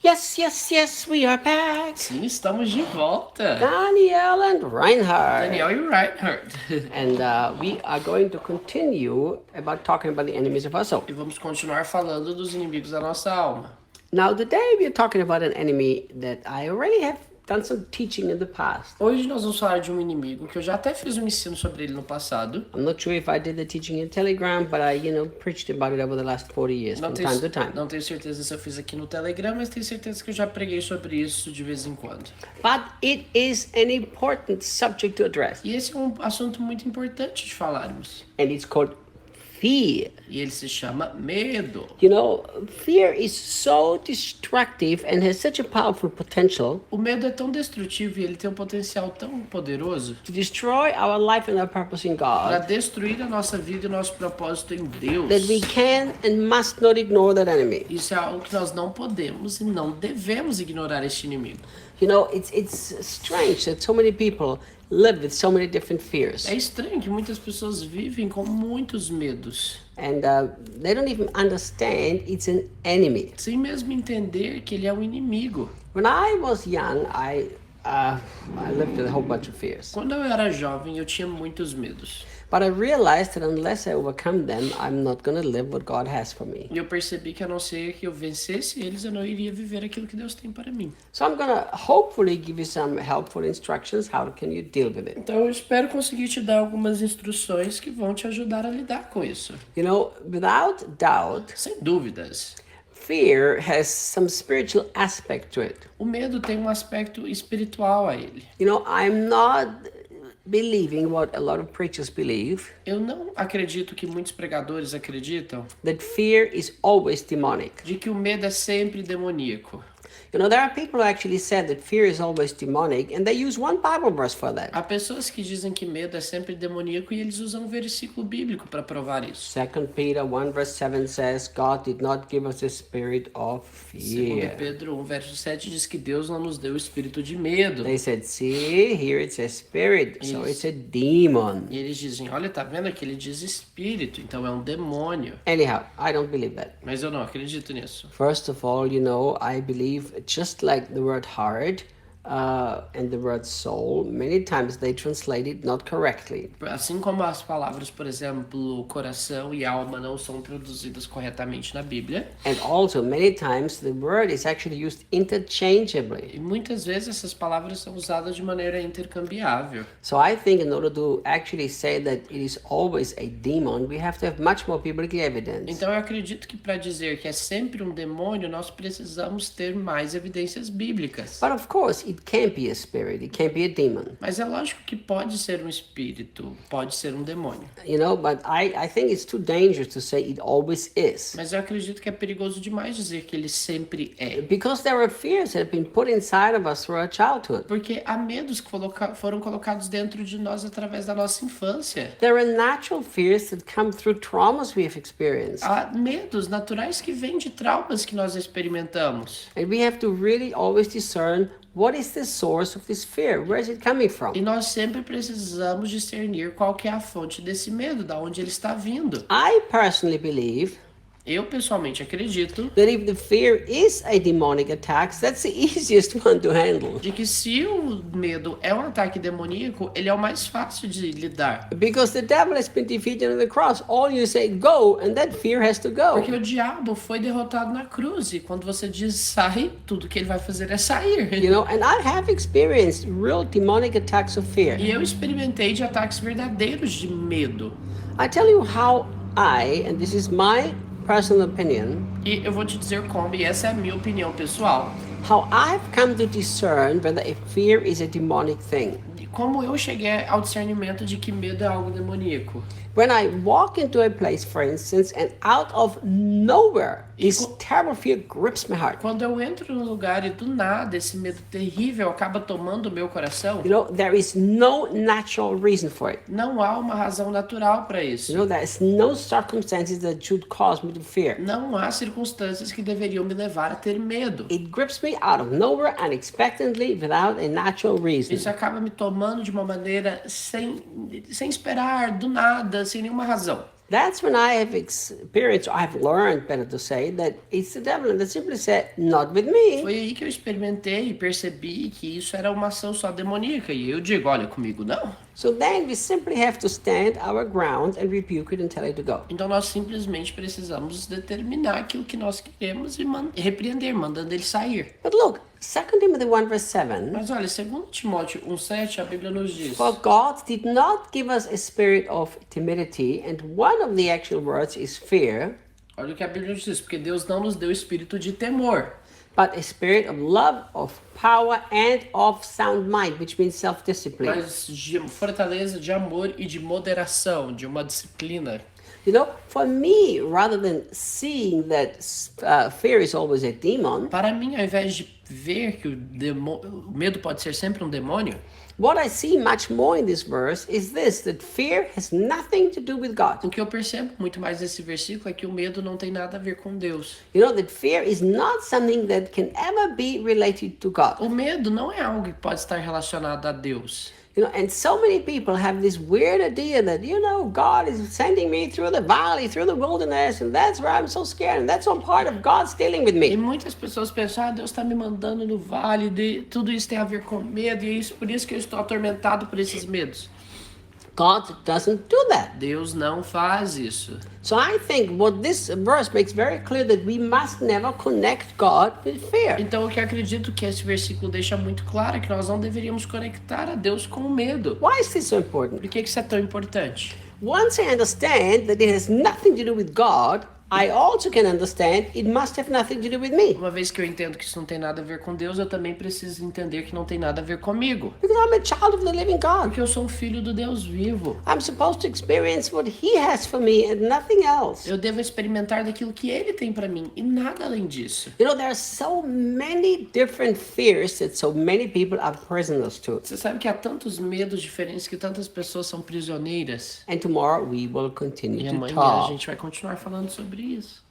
Yes, we are back. Sim, estamos de volta. Daniel and Reinhard. Daniel e Reinhard. And we are going to continue about talking about the enemies of our soul. E vamos continuar falando dos inimigos da nossa alma. Now, today we are talking about an enemy that I already have done some teaching in the past. Hoje nós vamos falar de um inimigo que eu já até fiz um ensino sobre ele no passado. I'm not sure if I did the teaching in Telegram, but I, preached about it over the last 40 years from time to time. Não tenho certeza se eu fiz aqui no Telegram, mas tenho certeza que eu já preguei sobre isso de vez em quando. But it is an important subject to address. E esse é um assunto muito importante de falarmos. And it's called fear. E ele se chama medo. Fear is so destructive and has such a powerful potential O medo é tão destrutivo e ele tem um potencial tão poderoso to destroy our life and our purpose in para God destruir a nossa vida e o nosso propósito em Deus. that we can and must not ignore that enemy. Isso é algo que nós não podemos e não devemos ignorar este inimigo. It's strange that so many people live with so many different fears. É estranho que muitas pessoas vivem com muitos medos, And they don't even understand it's an enemy. sem mesmo entender que ele é um inimigo. When I was young, I lived with a whole bunch of fears. Quando eu era jovem, eu tinha muitos medos. But I realized that unless I overcome them, I'm not going to live what God has for me. E eu percebi que a não ser que eu vencesse eles, eu não iria viver aquilo que Deus tem para mim. So I'm going to hopefully give you some helpful instructions. How can you deal with it? Então eu espero conseguir te dar algumas instruções que vão te ajudar a lidar com isso. Without doubt, Sem dúvidas. fear has some spiritual aspect to it. O medo tem um aspecto espiritual a ele. I'm not believing what a lot of preachers believe, Eu não acredito que muitos pregadores acreditam that fear is always demonic. de que o medo é sempre demoníaco. There are people who actually said that fear is always demonic, and they use one Bible verse for that. Há pessoas que dizem que medo é sempre demoníaco e eles usam um versículo bíblico para provar isso. 2 Peter 1 verse 7 says, God did not give us a spirit of Segundo fear. Pedro 1, verso 7 diz que Deus não nos deu o espírito de medo. They said, see, here it's a spirit, so Yes. it's a demon. E eles dizem, olha, tá vendo aqui? Ele diz espírito, então é um demônio. Anyhow, I don't believe that. Mas eu não acredito nisso. First of all, I believe just like the word heart and the word soul, many times they translate it not correctly. Assim como as palavras, por exemplo, coração e alma não são traduzidas corretamente na Bíblia. And also, many times the word is actually used interchangeably. E muitas vezes essas palavras são usadas de maneira intercambiável. So I think in order to actually say that it is always a demon, we have to have much more biblical evidence. Então eu acredito que para dizer que é sempre um demônio, nós precisamos ter mais evidências bíblicas. But of course, it can't be a spirit, it can't be a demon. Mas é lógico que pode ser um espírito, pode ser um demônio. But I think it's too dangerous to say it always is. Mas eu acredito que é perigoso demais dizer que ele sempre é. Because there are fears that have been put inside of us through our childhood. Porque há medos que foram colocados dentro de nós através da nossa infância. There are natural fears that come through traumas we have experienced. Há medos naturais que vêm de traumas que nós experimentamos. And we have to really always discern what is the source of this fear? Where is it coming from? E nós sempre precisamos discernir qual que é a fonte desse medo, da onde ele está vindo. I personally believe Eu pessoalmente acredito that if the fear is a demonic attack, that's the easiest one to handle. de que se o medo é um ataque demoníaco, ele é o mais fácil de lidar. Because the devil has been defeated on the cross. All you say go, and that fear has to go. Porque o diabo foi derrotado na cruz e quando você diz sai, tudo que ele vai fazer é sair. And I have experienced real demonic attacks of fear. E eu experimentei de ataques verdadeiros de medo. I tell you how and this is my personal opinion, E eu vou te dizer como, e essa é a minha opinião pessoal, how I've come to discern whether a fear is a demonic thing. de como eu cheguei ao discernimento de que medo é algo demoníaco. When I walk into a place, for instance, and out of nowhere, this terrible fear grips my heart. Quando eu entro num lugar e do nada esse medo terrível acaba tomando o meu coração, There is no natural reason for it. não há uma razão natural para isso. There is no circumstances that should cause me to fear. Não há circunstâncias que deveriam me levar a ter medo. It grips me out of nowhere unexpectedly without a natural reason. Isso acaba me tomando de uma maneira sem esperar, do nada, sem nenhuma razão. That's when I have experienced, or I've learned, better to say, that it's the devil that simply said, not with me. Foi aí que eu experimentei e percebi que isso era uma ação só demoníaca. E eu digo, olha, comigo não. So then we simply have to stand our ground and rebuke it and tell it to go. Então nós simplesmente precisamos determinar aquilo que nós queremos e repreender, mandando ele sair. But look, 2 Timothy 1 verse 7, Mas olha, segundo Timóteo 1,7, a Bíblia nos diz: for God did not give us a spirit of timidity, and one of the actual words is fear, olha o que a Bíblia nos diz, porque Deus não nos deu espírito de temor, but a spirit of love, of power, and of sound mind, which means self-discipline. mas de fortaleza, de amor e de moderação, de uma disciplina. You know, for me, rather than seeing that fear is always a demon, Para mim, ao invés de ver que o medo pode ser sempre um demônio, what I see much more in this verse is this, that fear has nothing to do with God. o que eu percebo muito mais nesse versículo é que o medo não tem nada a ver com Deus. You know, that fear is not something that can ever be related to God. O medo não é algo que pode estar relacionado a Deus. You know, and so many people have this weird idea that, you know, God is sending me through the valley, through the wilderness, and that's where I'm so scared, and that's all part of God's dealing with E me. muitas pessoas pensam, Deus está me mandando no vale, tudo isso tem a ver com medo, e é isso, por isso que eu estou atormentado por esses medos. God doesn't do that. Deus não faz isso. So I think what this verse makes very clear that we must never connect God with fear. Então, o que eu acredito que esse versículo deixa muito claro é que nós não deveríamos conectar a Deus com o medo. Why is this so important? Por que isso é tão importante? Once I understand that it has nothing to do with God, I also can understand it must have nothing to do with me. Uma vez que eu entendo que isso não tem nada a ver com Deus, eu também preciso entender que não tem nada a ver comigo. Because I'm a child of the living God. Porque eu sou um filho do Deus vivo. I'm supposed to experience what He has for me and nothing else. Eu devo experimentar daquilo que Ele tem para mim e nada além disso. You know, there are so many different fears that so many people are prisoners to. Você sabe que há tantos medos diferentes que tantas pessoas são prisioneiras. And tomorrow we will continue E to amanhã a talk gente vai continuar falando sobre isso.